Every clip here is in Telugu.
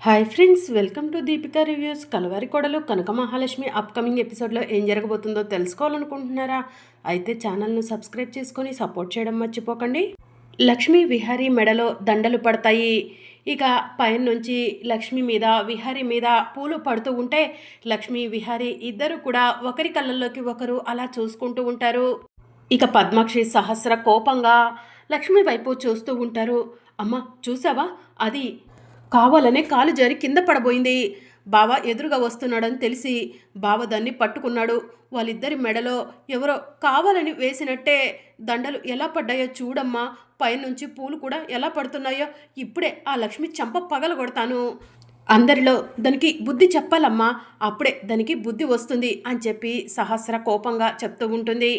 Hi friends, welcome to Deepika reviews. Kalavari Kodalu Kanaka Mahalakshmi upcoming ఎపిసోడ్లో ఏం జరగబోతుందో తెలుసుకోవాలనుకుంటున్నారా? అయితే ఛానల్ను సబ్స్క్రైబ్ చేసుకొని సపోర్ట్ చేయడం మర్చిపోకండి. లక్ష్మి విహారీ మెడలో దండలు పడతాయి. ఇక పైన నుంచి లక్ష్మి మీద విహారీ మీద పూలు పడుతూ ఉంటే లక్ష్మి విహారీ ఇద్దరు కూడా ఒకరి కళ్ళల్లోకి ఒకరు అలా చూసుకుంటూ ఉంటారు. ఇక పద్మాక్షి సహస్ర కోపంగా లక్ష్మి వైపు చూస్తూ ఉంటారు. అమ్మ, చూసావా, అది కావాలనే కాలు జారి కింద పడబోయింది. బావ ఎదురుగా వస్తున్నాడని తెలిసి బావ దాన్ని పట్టుకున్నాడు. వాళ్ళిద్దరి మెడలో ఎవరో కావాలని వేసినట్టే దండలు ఎలా పడ్డాయో చూడమ్మా, పైనుంచి పూలు కూడా ఎలా పడుతున్నాయో. ఇప్పుడే ఆ లక్ష్మి చంప పగలగొడతాను. అందరిలో దానికి బుద్ధి చెప్పాలమ్మా, అప్పుడే దానికి బుద్ధి వస్తుంది అని చెప్పి సహస్ర కోపంగా చెప్తూ ఉంటుంది.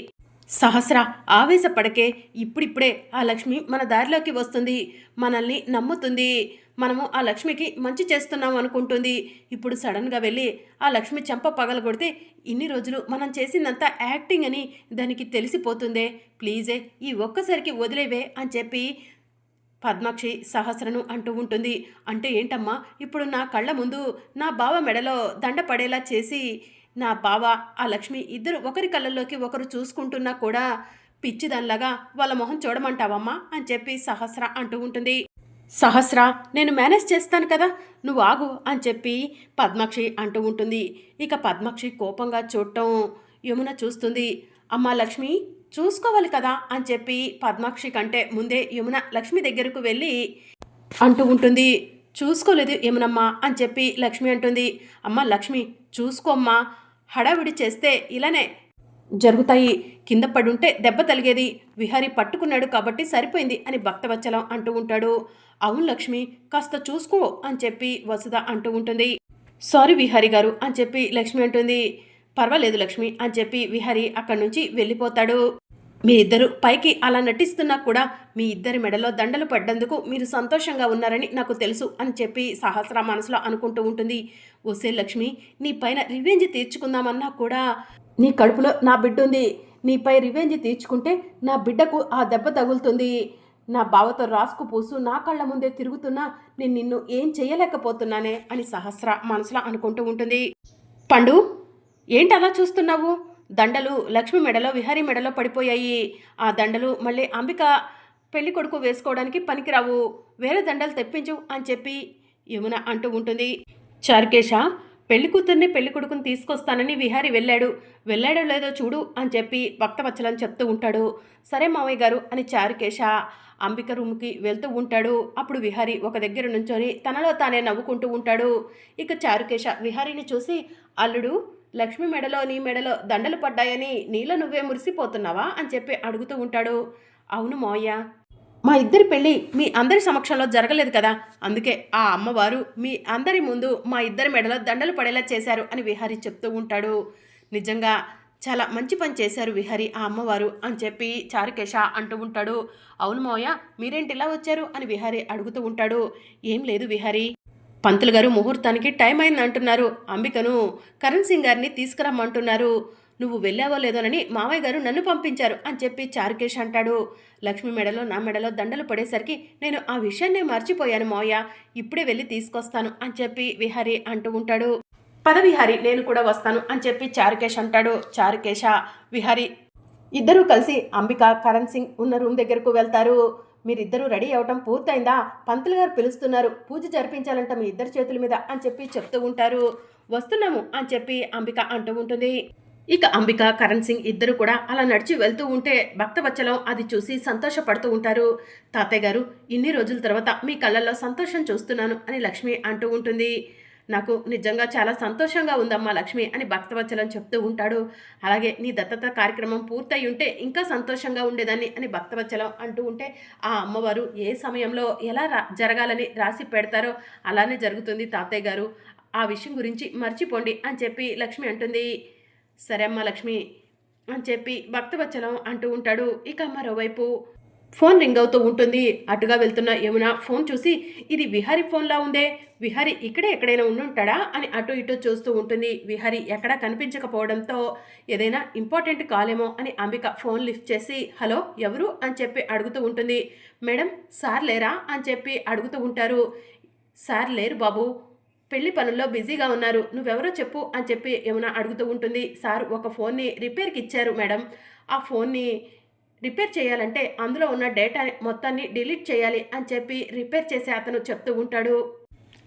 సహస్ర, ఆవేశపడకే. ఇప్పుడిప్పుడే ఆ లక్ష్మి మన దారిలోకి వస్తుంది, మనల్ని నమ్ముతుంది, మనము ఆ లక్ష్మికి మంచి చేస్తున్నాం అనుకుంటుంది. ఇప్పుడు సడన్గా వెళ్ళి ఆ లక్ష్మి చెంప పగలగొడితే ఇన్ని రోజులు మనం చేసిందంతా యాక్టింగ్ అని దానికి తెలిసిపోతుందే. ప్లీజే, ఈ ఒక్కసారికి వదిలేవే అని చెప్పి పద్మాక్షి సహస్రను అంటూ ఉంటుంది. అంటే ఏంటమ్మా, ఇప్పుడు నా కళ్ళ ముందు నా బావ మెడలో దండ పడేలా చేసి నా బావ ఆ లక్ష్మి ఇద్దరు ఒకరి కళ్ళల్లోకి ఒకరు చూసుకుంటున్నా కూడా పిచ్చిదానిలాగా వాళ్ళ మొహం చూడమంటావమ్మా అని చెప్పి సహస్ర అంటూ ఉంటుంది. సహస్ర, నేను మేనేజ్ చేస్తాను కదా, నువ్వు ఆగు అని చెప్పి పద్మాక్షి అంటూ ఉంటుంది. ఇక పద్మాక్షి కోపంగా చూడటం యమున చూస్తుంది. అమ్మ లక్ష్మి, చూసుకోవాలి కదా అని చెప్పి పద్మాక్షి కంటే ముందే యమున లక్ష్మి దగ్గరకు వెళ్ళి అంటూ ఉంటుంది. చూసుకోలేదు యమునమ్మ అని చెప్పి లక్ష్మి అంటుంది. అమ్మ లక్ష్మి, చూసుకోమ్మా, హడావిడి చేస్తే ఇలానే జరుగుతాయి. కింద పడుంటే దెబ్బ తలిగేది. విహారీ పట్టుకున్నాడు కాబట్టి సరిపోయింది అని భక్తవచ్చలం అంటూ ఉంటాడు. అవును లక్ష్మి, కాస్త చూసుకో అని చెప్పి వసుధ అంటూ ఉంటుంది. సారీ విహారీ గారు అని చెప్పి లక్ష్మి అంటుంది. పర్వాలేదు లక్ష్మి అని చెప్పి విహారీ అక్కడి నుంచి వెళ్ళిపోతాడు. మీ ఇద్దరు పైకి అలా నటిస్తున్నా కూడా మీ ఇద్దరి మెడలో దండలు పడ్డందుకు మీరు సంతోషంగా ఉన్నారని నాకు తెలుసు అని చెప్పి సహస్ర మనసులో అనుకుంటూ ఉంటుంది. ఓసే లక్ష్మి, నీ పైన రివెంజ్ తీర్చుకుందామన్నా కూడా నీ కడుపులో నా బిడ్డ ఉంది. నీపై రివెంజ్ తీర్చుకుంటే నా బిడ్డకు ఆ దెబ్బ తగులుతుంది. నా బావతో రాసుకు పూసు నా కళ్ళ ముందే తిరుగుతున్నా నేను నిన్ను ఏం చేయలేకపోతున్నానే అని సహస్ర మనసులో అనుకుంటూ ఉంటుంది. పండు, ఏంటి అలా చూస్తున్నావు? దండలు లక్ష్మి మెడలో విహారీ మెడలో పడిపోయాయి. ఆ దండలు మళ్ళీ అంబిక పెళ్లి కొడుకు వేసుకోవడానికి పనికిరావు, వేరే దండలు తెప్పించు అని చెప్పి యమున అంటూ ఉంటుంది. చారుకేశ, పెళ్లి కూతుర్ని పెళ్లి కొడుకుని తీసుకొస్తానని విహారీ వెళ్ళాడో లేదో చూడు అని చెప్పి భక్తవచ్చలం చెప్తూ ఉంటాడు. సరే మావయ్య గారు అని చారుకేశ అంబిక రూమ్కి వెళ్తూ ఉంటాడు. అప్పుడు విహారీ ఒక దగ్గర నుంచొని తనలో తానే నవ్వుకుంటూ ఉంటాడు. ఇక చారుకేశ విహారీని చూసి, అల్లుడు, లక్ష్మి మెడలో నీ మెడలో దండలు పడ్డాయని నీలో నువ్వే మురిసిపోతున్నావా అని చెప్పి అడుగుతూ ఉంటాడు. అవును మావయ్య, మా ఇద్దరి పెళ్ళి మీ అందరి సమక్షంలో జరగలేదు కదా, అందుకే ఆ అమ్మవారు మీ అందరి ముందు మా ఇద్దరి మెడలో దండలు పడేలా చేశారు అని విహారీ చెప్తూ ఉంటాడు. నిజంగా చాలా మంచి పని చేశారు విహారీ ఆ అమ్మవారు అని చెప్పి చారుకేశ అంటూ ఉంటాడు. అవును మావయ్య, మీరేంటి ఇలా వచ్చారు అని విహారీ అడుగుతూ ఉంటాడు. ఏం లేదు విహారీ, పంతులు గారు ముహూర్తానికి టైం అయింది అంటున్నారు. అంబికను కరణ్ సింగ్ గారిని తీసుకురమ్మంటున్నారు. నువ్వు వెళ్ళావో లేదోనని మావయ్య గారు నన్ను పంపించారు అని చెప్పి చారుకేశ్ అంటాడు. లక్ష్మి మెడలో నా మెడలో దండలు పడేసరికి నేను ఆ విషయాన్ని మర్చిపోయాను మావయ్య, ఇప్పుడే వెళ్ళి తీసుకొస్తాను అని చెప్పి విహారీ అంటూ ఉంటాడు. పద విహారీ, నేను కూడా వస్తాను అని చెప్పి చారుకేశ్ అంటాడు. చారుకేశ విహారీ ఇద్దరూ కలిసి అంబిక కరణ్ సింగ్ ఉన్న రూమ్ దగ్గరకు వెళ్తారు. మీరిద్దరూ రెడీ అవటం పూర్తయిందా? పంతులు గారు పిలుస్తున్నారు, పూజ జరిపించాలంట మీ ఇద్దరి చేతుల మీద అని చెప్పి చెప్తూ ఉంటారు. వస్తున్నాము అని చెప్పి అంబిక అంటూ ఉంటుంది. ఇక అంబిక కరణ్ సింగ్ ఇద్దరు కూడా అలా నడిచి వెళ్తూ ఉంటే భక్తవచ్చలం అది చూసి సంతోషపడుతూ ఉంటారు. తాతయ్య గారు, ఇన్ని రోజుల తర్వాత మీ కళ్ళల్లో సంతోషం చూస్తున్నాను అని లక్ష్మి అంటూ ఉంటుంది. నాకు నిజంగా చాలా సంతోషంగా ఉందమ్మా లక్ష్మి అని భక్తవచ్చలం చెప్తూ ఉంటాడు. అలాగే నీ దత్తత కార్యక్రమం పూర్తయి ఉంటే ఇంకా సంతోషంగా ఉండేదాన్ని అని భక్తవచ్చలం అంటూ ఉంటే ఆ అమ్మవారు ఏ సమయంలో ఎలా జరగాలని రాసి పెడతారో అలానే జరుగుతుంది తాతయ్య గారు, ఆ విషయం గురించి మర్చిపోండి అని చెప్పి లక్ష్మి అంటుంది. సరే అమ్మ లక్ష్మి అని చెప్పి భక్తవచ్చలం అంటూ ఉంటాడు. ఇక మరోవైపు ఫోన్ రింగ్ అవుతూ ఉంటుంది. అటుగా వెళ్తున్న యమున ఫోన్ చూసి, ఇది విహారీ ఫోన్లా ఉందే, విహారీ ఇక్కడే ఎక్కడైనా ఉండుంటాడా అని అటు ఇటు చూస్తూ ఉంటుంది. విహారీ ఎక్కడా కనిపించకపోవడంతో ఏదైనా ఇంపార్టెంట్ కాల్ ఏమో అని అంబిక ఫోన్ లిఫ్ట్ చేసి, హలో ఎవరు అని చెప్పి అడుగుతూ ఉంటుంది. మేడం, సార్ లేరా అని చెప్పి అడుగుతూ ఉంటారు. సార్ లేరు బాబు, పెళ్లి పనుల్లో బిజీగా ఉన్నారు, నువ్వెవరో చెప్పు అని చెప్పి యమున అడుగుతూ ఉంటుంది. సార్, ఒక ఫోన్ని రిపేర్కి ఇచ్చారు మేడం. ఆ ఫోన్ని రిపేర్ చేయాలంటే అందులో ఉన్న డేటా మొత్తాన్ని డిలీట్ చేయాలి అని చెప్పి రిపేర్ చేసే అతను చెప్తూ ఉంటాడు.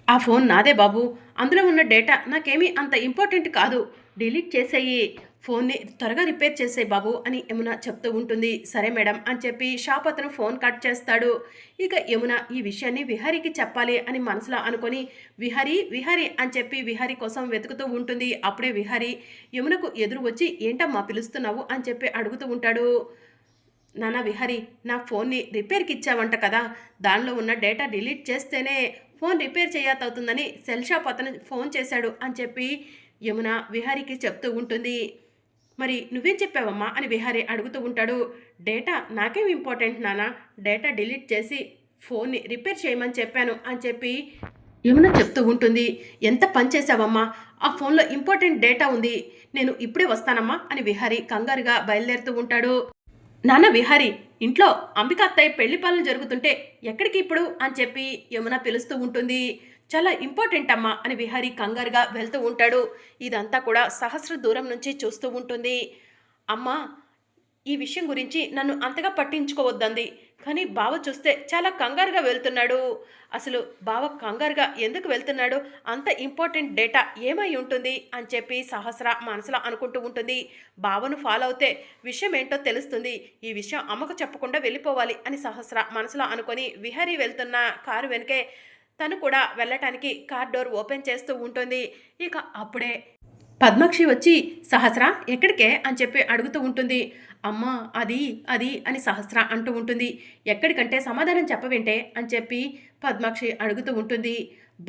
ఆ ఫోన్ నాదే బాబు, అందులో ఉన్న డేటా నాకేమీ అంత ఇంపార్టెంట్ కాదు, డిలీట్ చేసేయి, ఫోన్ని త్వరగా రిపేర్ చేసేయి బాబు అని యమున చెప్తూ ఉంటుంది. సరే మేడం అని చెప్పి షాప్ అతను ఫోన్ కట్ చేస్తాడు. ఇక యమున ఈ విషయాన్ని విహారీకి చెప్పాలి అని మనసులో అనుకొని విహారీ విహారీ అని చెప్పి విహారీ కోసం వెతుకుతూ ఉంటుంది. అప్పుడే విహారీ యమునకు ఎదురు వచ్చి ఏంటమ్మా పిలుస్తున్నావు అని చెప్పి అడుగుతూ ఉంటాడు. నాన్న విహారీ, నా ఫోన్ని రిపేర్కి ఇచ్చావంట కదా, దానిలో ఉన్న డేటా డిలీట్ చేస్తేనే ఫోన్ రిపేర్ చేయవుతుందని సెల్ షాప్ అతను ఫోన్ చేశాడు అని చెప్పి యమున విహారీకి చెప్తూ ఉంటుంది. మరి నువ్వేం చెప్పావమ్మా అని విహారీ అడుగుతూ ఉంటాడు. డేటా నాకేం ఇంపార్టెంట్ నాన్న, డేటా డిలీట్ చేసి ఫోన్ని రిపేర్ చేయమని చెప్పాను అని చెప్పి యమున చెప్తూ ఉంటుంది. ఎంత పని చేశావమ్మా, ఆ ఫోన్లో ఇంపార్టెంట్ డేటా ఉంది, నేను ఇప్పుడే వస్తానమ్మా అని విహారీ కంగారుగా బయలుదేరుతూ ఉంటాడు. నాన్న విహారీ, ఇంట్లో అంబిక అత్తయ్య పెళ్లి పనులు జరుగుతుంటే ఎక్కడికి ఇప్పుడు అని చెప్పి యమున పిలుస్తూ ఉంటుంది. చాలా ఇంపార్టెంట్ అమ్మా అని విహారీ కంగారుగా వెళ్తూ ఉంటాడు. ఇదంతా కూడా సహస్ర దూరం నుంచి చూస్తూ ఉంటుంది. అమ్మా, ఈ విషయం గురించి నన్ను అంతగా పట్టించుకోవద్దంది, కానీ బావ చూస్తే చాలా కంగారుగా వెళ్తున్నాడు. అసలు బావ కంగారుగా ఎందుకు వెళ్తున్నాడు, అంత ఇంపార్టెంట్ డేటా ఏమై ఉంటుంది అని చెప్పి సహస్ర మనసులో అనుకుంటూ ఉంటుంది. బావను ఫాలో అవుతే విషయం ఏంటో తెలుస్తుంది, ఈ విషయం అమ్మకు చెప్పకుండా వెళ్ళిపోవాలి అని సహస్ర మనసులో అనుకొని విహారీ వెళ్తున్న కారు వెనుకే తను కూడా వెళ్ళటానికి కార్ డోర్ ఓపెన్ చేస్తూ ఉంటుంది. ఇక అప్పుడే పద్మాక్షి వచ్చి సహస్ర ఎక్కడికే అని చెప్పి అడుగుతూ ఉంటుంది. అమ్మా, అది అది అని సహస్ర అంటూ ఉంటుంది. ఎక్కడికంటే సమాధానం చెప్పవేంటే అని చెప్పి పద్మాక్షి అడుగుతూ ఉంటుంది.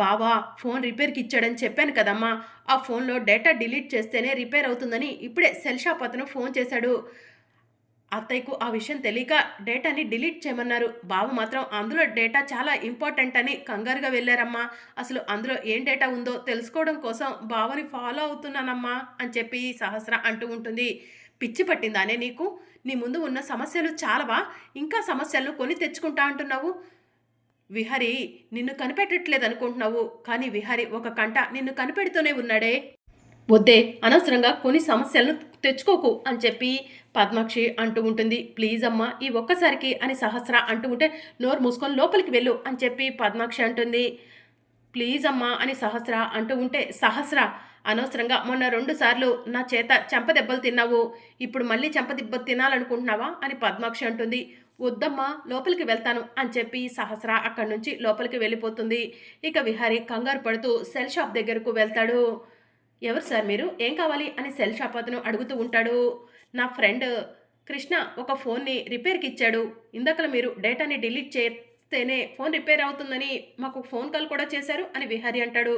బావా ఫోన్ రిపేర్కి ఇచ్చాడని చెప్పాను కదమ్మా, ఆ ఫోన్లో డేటా డిలీట్ చేస్తేనే రిపేర్ అవుతుందని ఇప్పుడే సెల్ షాప్ అతను ఫోన్ చేశాడు. అత్తయ్యకు ఆ విషయం తెలియక డేటాని డిలీట్ చేయమన్నారు. బావ మాత్రం అందులో డేటా చాలా ఇంపార్టెంట్ అని కంగారుగా వెళ్ళారమ్మా. అసలు అందులో ఏం డేటా ఉందో తెలుసుకోవడం కోసం బావని ఫాలో అవుతున్నానమ్మా అని చెప్పి సహస్ర అంటూ ఉంటుంది. పిచ్చి పట్టిందానే నీకు, నీ ముందు ఉన్న సమస్యలు చాలవా, ఇంకా సమస్యలను కొని తెచ్చుకుంటా అంటున్నావు. విహారీ నిన్ను కనిపెట్టట్లేదు అనుకుంటున్నావు, కానీ విహారీ ఒక కంట నిన్ను కనిపెడుతూనే ఉన్నాడే. వద్దే, అనవసరంగా కొన్ని సమస్యలను తెచ్చుకోకు అని చెప్పి పద్మాక్షి అంటూ ఉంటుంది. ప్లీజ్ అమ్మా, ఈ ఒక్కసారికి అని సహస్ర అంటూ ఉంటే నోరు మూసుకొని లోపలికి వెళ్ళు అని చెప్పి పద్మాక్షి అంటుంది. ప్లీజ్ అమ్మా అని సహస్ర అంటూ ఉంటే సహస్ర అనవసరంగా మొన్న 2 సార్లు నా చేత చెంపదెబ్బలు తిన్నావు, ఇప్పుడు మళ్ళీ చెంపదెబ్బలు తినాలనుకుంటున్నావా అని పద్మాక్షి అంటుంది. వద్దమ్మా, లోపలికి వెళ్తాను అని చెప్పి సహస్ర అక్కడి నుంచి లోపలికి వెళ్ళిపోతుంది. ఇక విహారీ కంగారు పడుతూ సెల్ షాప్ దగ్గరకు వెళ్తాడు. ఎవరు సార్ మీరు, ఏం కావాలి అని సెల్ షాప్ అతను అడుగుతూ ఉంటాడు. నా ఫ్రెండ్ కృష్ణ ఒక ఫోన్ని రిపేర్కి ఇచ్చాడు, ఇందాకలా మీరు డేటాని డిలీట్ చేస్తేనే ఫోన్ రిపేర్ అవుతుందని మాకు ఫోన్ కాల్ కూడా చేశారు అని విహారీ అంటాడు.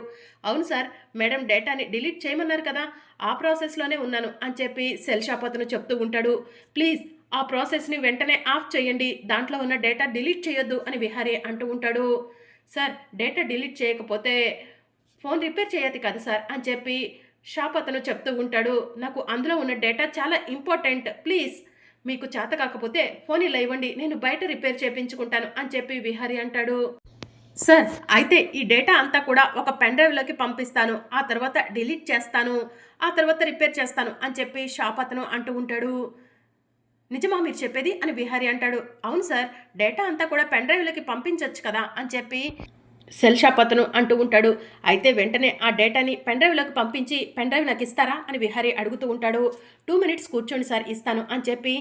అవును సార్, మేడం డేటాని డిలీట్ చేయమన్నారు కదా, ఆ ప్రాసెస్లోనే ఉన్నాను అని చెప్పి సెల్ షాప్ అతను చెప్తూ ఉంటాడు. ప్లీజ్ ఆ ప్రాసెస్ని వెంటనే ఆఫ్ చేయండి, దాంట్లో ఉన్న డేటా డిలీట్ చేయొద్దు అని విహారీ అంటూ ఉంటాడు. సార్, డేటా డిలీట్ చేయకపోతే ఫోన్ రిపేర్ చేయదు కదా సార్ అని చెప్పి షాప్ అతను చెప్తూ ఉంటాడు. నాకు అందులో ఉన్న డేటా చాలా ఇంపార్టెంట్, ప్లీజ్ మీకు చేత కాకపోతే ఫోన్ ఇలా ఇవ్వండి, నేను బయట రిపేర్ చేయించుకుంటాను అని చెప్పి విహారీ అంటాడు. సార్, అయితే ఈ డేటా అంతా కూడా ఒక పెన్ డ్రైవ్లోకి పంపిస్తాను, ఆ తర్వాత డిలీట్ చేస్తాను, ఆ తర్వాత రిపేర్ చేస్తాను అని చెప్పి షాప్ అతను అంటూ ఉంటాడు. నిజమా మీరు చెప్పేది అని విహారీ అంటాడు. అవును సార్, డేటా అంతా కూడా పెన్ డ్రైవ్లోకి పంపించవచ్చు కదా అని చెప్పి సెల్ షాప్ అతను అంటూ ఉంటాడు. అయితే వెంటనే ఆ డేటాని పెన్ డ్రైవ్లోకి పంపించి పెన్ డ్రైవ్ నాకు ఇస్తారా అని విహారీ అడుగుతూ ఉంటాడు. 2 మినిట్స్ కూర్చోండి సార్, ఇస్తాను అని చెప్పి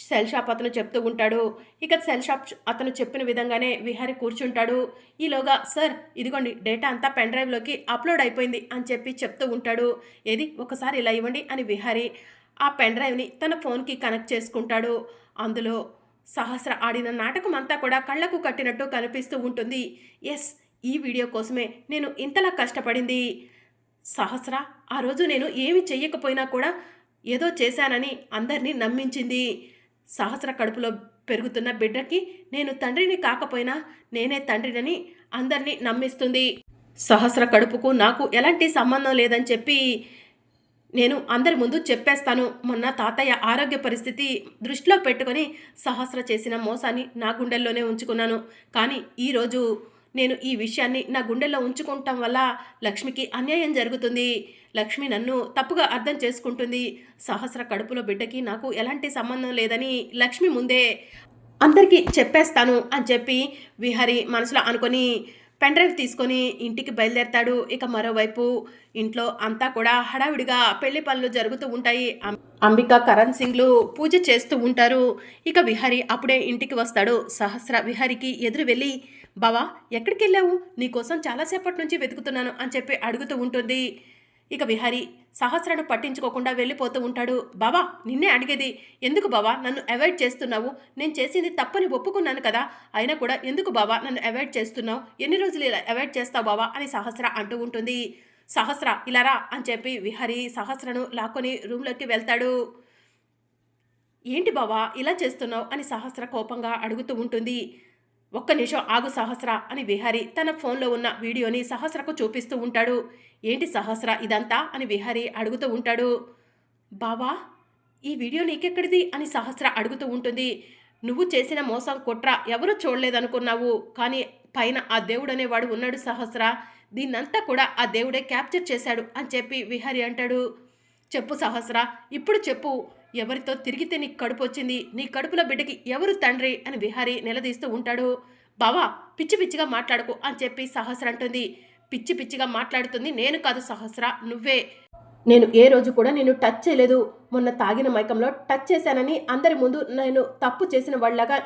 సెల్ షాప్ అతను చెప్తూ ఉంటాడు. ఇక సెల్ షాప్ అతను చెప్పిన విధంగానే విహారీ కూర్చుంటాడు. ఈలోగా సార్ ఇదిగోండి డేటా అంతా పెన్ డ్రైవ్లోకి అప్లోడ్ అయిపోయింది అని చెప్పి చెప్తూ ఉంటాడు. ఏది ఒకసారి ఇలా ఇవ్వండి అని విహారీ ఆ పెన్ డ్రైవ్ని తన ఫోన్కి కనెక్ట్ చేసుకుంటాడు. అందులో సహస్ర ఆడిన నాటకం అంతా కూడా కళ్ళకు కట్టినట్టు కనిపిస్తూ ఉంటుంది. ఎస్, ఈ వీడియో కోసమే నేను ఇంతలా కష్టపడింది. సహస్ర ఆ రోజు నేను ఏమి చెయ్యకపోయినా కూడా ఏదో చేశానని అందరినీ నమ్మించింది. సహస్ర కడుపులో పెరుగుతున్న బిడ్డకి నేను తండ్రిని కాకపోయినా నేనే తండ్రినని అందరినీ నమ్మిస్తుంది. సహస్ర కడుపుకు నాకు ఎలాంటి సంబంధం లేదని చెప్పి నేను అందరి ముందు చెప్పేస్తాను. మొన్న తాతయ్య ఆరోగ్య పరిస్థితి దృష్టిలో పెట్టుకొని సహస్ర చేసిన మోసాన్ని నా గుండెల్లోనే ఉంచుకున్నాను. కానీ ఈరోజు నేను ఈ విషయాన్ని నా గుండెల్లో ఉంచుకోవటం వల్ల లక్ష్మికి అన్యాయం జరుగుతుంది. లక్ష్మి నన్ను తప్పుగా అర్థం చేసుకుంటుంది. సహస్ర కడుపులో బిడ్డకి నాకు ఎలాంటి సంబంధం లేదని లక్ష్మి ముందే అందరికీ చెప్పేస్తాను అని చెప్పి విహారీ మనసులో అనుకొని పెన్ డ్రైవ్ తీసుకొని ఇంటికి బయలుదేరతాడు. ఇక మరోవైపు ఇంట్లో అంతా కూడా హడావిడిగా పెళ్లి పనులు జరుగుతూ ఉంటాయి. అంబిక కరణ్ సింగ్లు పూజ చేస్తూ ఉంటారు. ఇక విహారీ అప్పుడే ఇంటికి వస్తాడు. సహస్ర విహారీకి ఎదురు వెళ్ళి, బావా ఎక్కడికి వెళ్ళావు? నీకోసం చాలాసేపటి నుంచి వెతుకుతున్నాను అని చెప్పి అడుగుతూ ఉంటుంది. ఇక విహారీ సహస్రను పట్టించుకోకుండా వెళ్ళిపోతూ ఉంటాడు. బావా నిన్నే అడిగేది, ఎందుకు బావా నన్ను అవాయిడ్ చేస్తున్నావు? నేను చేసింది తప్పని ఒప్పుకున్నాను కదా, అయినా కూడా ఎందుకు బావా నన్ను అవాయిడ్ చేస్తున్నావు? ఎన్ని రోజులు ఇలా అవాయిడ్ చేస్తావు బావా అని సహస్ర అంటూ ఉంటుంది. సహస్ర ఇలారా అని చెప్పి విహారీ సహస్రను లాక్కొని రూమ్లోకి వెళ్తాడు. ఏంటి బావా ఇలా చేస్తున్నావు అని సహస్ర కోపంగా అడుగుతూ ఉంటుంది. ఒక్క నిమిషం ఆగు సహస్ర అని విహారీ తన ఫోన్లో ఉన్న వీడియోని సహస్రకు చూపిస్తూ ఉంటాడు. ఏంటి సహస్ర ఇదంతా అని విహారీ అడుగుతూ ఉంటాడు. బావా ఈ వీడియో నీకెక్కడిది అని సహస్ర అడుగుతూ ఉంటుంది. నువ్వు చేసిన మోసం కుట్ర ఎవరూ చూడలేదనుకున్నావు, కానీ పైన ఆ దేవుడు అనేవాడు ఉన్నాడు సహస్ర, దీన్నంతా కూడా ఆ దేవుడే క్యాప్చర్ చేశాడు అని చెప్పి విహారీ అంటాడు. చెప్పు సహస్ర, ఇప్పుడు చెప్పు, ఎవరితో తిరిగితే నీకు కడుపు వచ్చింది? నీ కడుపులో బిడ్డకి ఎవరు తండ్రి అని విహారీ నిలదీస్తూ ఉంటాడు. బావా పిచ్చి పిచ్చిగా మాట్లాడకు అని చెప్పి సహస్ర అంటుంది. పిచ్చి పిచ్చిగా మాట్లాడుతుంది నేను కాదు సహస్ర, నువ్వే. నేను ఏ రోజు కూడా నేను టచ్ చేయలేదు. మొన్న తాగిన మైకంలో టచ్ చేశానని అందరి ముందు నేను తప్పు చేసిన వాళ్ళగా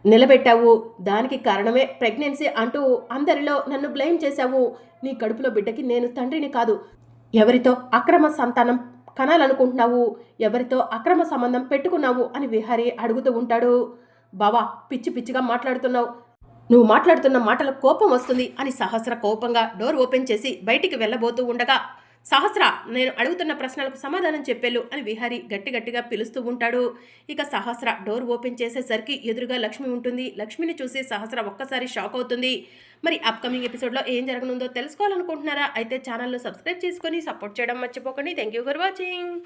నిలబెట్టావు. దానికి కారణమే ప్రెగ్నెన్సీ అంటూ అందరిలో నన్ను బ్లేమ్ చేశావు. నీ కడుపులో బిడ్డకి నేను తండ్రిని కాదు. ఎవరితో అక్రమ సంతానం కనాలనుకుంటున్నావు? ఎవరితో అక్రమ సంబంధం పెట్టుకున్నావు అని విహారీ అడుగుతూ ఉంటాడు. బావా పిచ్చి పిచ్చిగా మాట్లాడుతున్నావు, నువ్వు మాట్లాడుతున్న మాటల కోపం వస్తుంది అని సహస్ర కోపంగా డోర్ ఓపెన్ చేసి బయటికి వెళ్ళబోతూ ఉండగా, సహస్ర నేను అడుగుతున్న ప్రశ్నలకు సమాధానం చెప్పేళ్ళు అని విహారీ గట్టి గట్టిగా పిలుస్తూ ఉంటాడు. ఇక సహస్ర డోర్ ఓపెన్ చేసేసరికి ఎదురుగా లక్ష్మి ఉంటుంది. లక్ష్మిని చూసి సహస్ర ఒక్కసారి షాక్ అవుతుంది. మరి అప్కమింగ్ ఎపిసోడ్లో ఏం జరగనుందో తెలుసుకోవాలనుకుంటున్నారా? అయితే ఛానల్ను సబ్స్క్రైబ్ చేసుకొని సపోర్ట్ చేయడం మర్చిపోకండి. Thank you for watching.